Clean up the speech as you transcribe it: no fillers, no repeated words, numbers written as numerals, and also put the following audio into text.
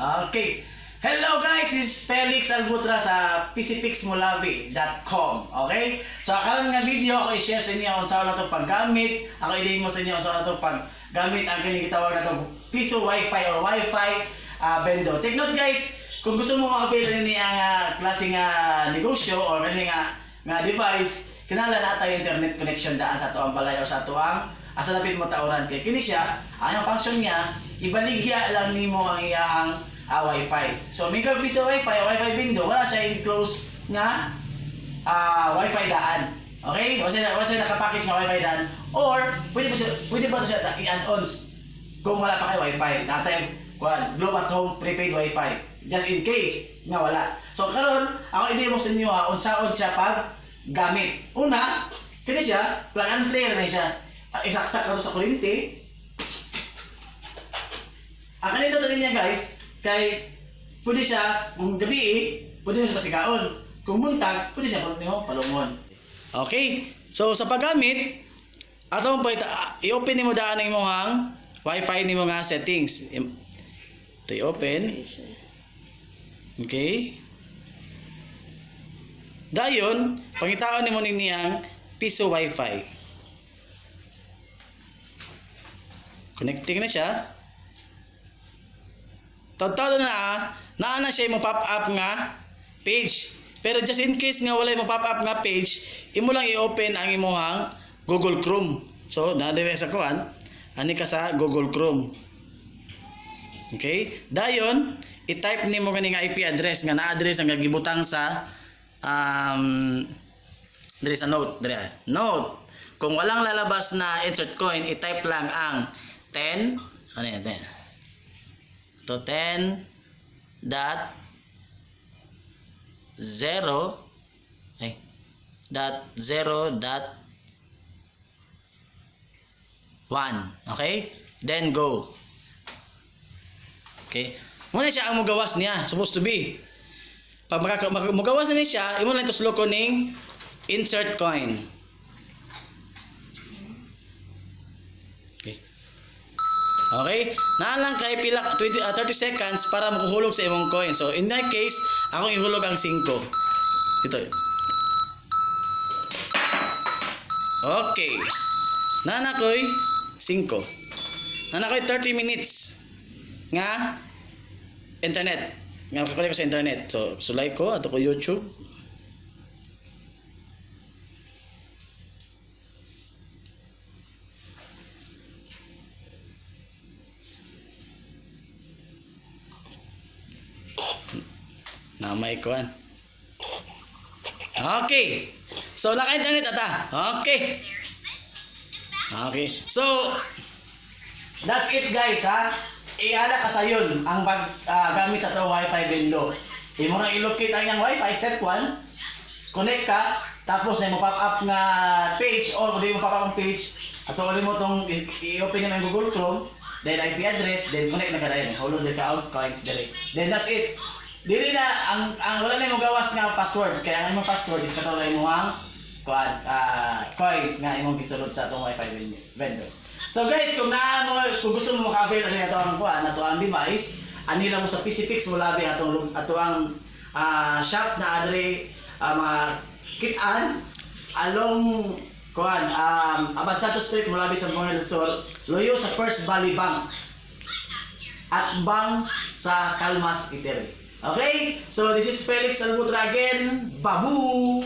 Okay. Hello guys, this is Felix Albutra sa pcfixmolavi.com. Okay? So, akalang nga video ako i-share sa inyo kung saan na ito paggamit. Ako i-demo sa inyo kung saan na ito paggamit ang kinigitawag na ito piso Wi-Fi or Wi-Fi bendo. Take note guys, kung gusto mo makapil rin ang klaseng negosyo or rin nga device, kinahanglan na tayo internet connection daan sa ito ang balay o sa ito ang asalapit mo tauran. Kaya kini siya, ang function niya, ibaligya lang nimo ang iyang Wi-Fi. So, may piso Wi-Fi window, wala siya enclosed na Wi-Fi daan. Okay? Wala siya nakapackage na Wi-Fi daan. Or, pwede pa siya i-add-ons kung wala pa kayo Wi-Fi. Natay, Globe at Home prepaid Wi-Fi. Just in case na wala. So, karon ako i-demo sa inyo unsaon siya pag gamit. Una, kini siya, plug and play na siya. Isaksak na sa kuryente. Ang kanito na niya guys, kay pwede siya, kung gabi pwede mo siya pasigaon. Kung buntag, pwede siya palungon. Okay, so sa paggamit, atong i-open nimo daan ang imong Wi-Fi nimo nga settings. Ito i-open. Okay. Dayon, pangitaon nimo niyang piso Wi-Fi. Connecting na siya. Tawag na siya mo pop up nga page. Pero just in case nga wala mo pop up nga page, imo lang i-open ang imong Google Chrome. So, na-dire sa kuan, ani ka sa Google Chrome. Okay? Dayon, i-type nimo kani nga IP address nga na-address ang gibutang sa dire sa note, dire. Note. Kung walang lalabas na insert coin, i-type lang ang 10, ano yan, 10. To 10.0 .0.1. Okay? Then go. Okay? Muna siya ang mugawas niya. Supposed to be. Pag mugawas na niya siya, imo lang ito suloko ning insert coin. Okay? Okay? Naalang kay pila 30 seconds para makuhulog sa imong coin. So, in that case, akong ihulog ang 5. Dito. Okay. Nanakoy 5. Nanakoy 30 minutes nga internet. Nga kapalik ko sa internet. So, sulay ko ato ko YouTube. Namay kuan. Okay. So naka-internet ata. Okay. Okay. So that's it guys ha. Iala ka sayon ang gamit sa to Wi-Fi window. Imo ra i-locate ang Wi-Fi step 1. Connect ka tapos na mo pop up nga page or di mo pop up ang page ato mo tong i-open na ng Google Chrome, then IP address, then connect na ka dayon. Hulog ka out coins direct. Then that's it. Dili na ang wala na mo gawas nga password, kaya ang imong password is katulad mo ang coins nga imong gisulod sa atong Wi-Fi vendor. So guys, kung gusto mo maka-avail ani ato ang device, anila mo sa pcfixmolavi ato ang shop na adre mga kit-an along Abad Santos Street, Molavi, Zamboanga del Sur, loyo sa First Valley Bank at bank sa Calmas, Italy. Okay? So, this is Felix Albutra again. Babu!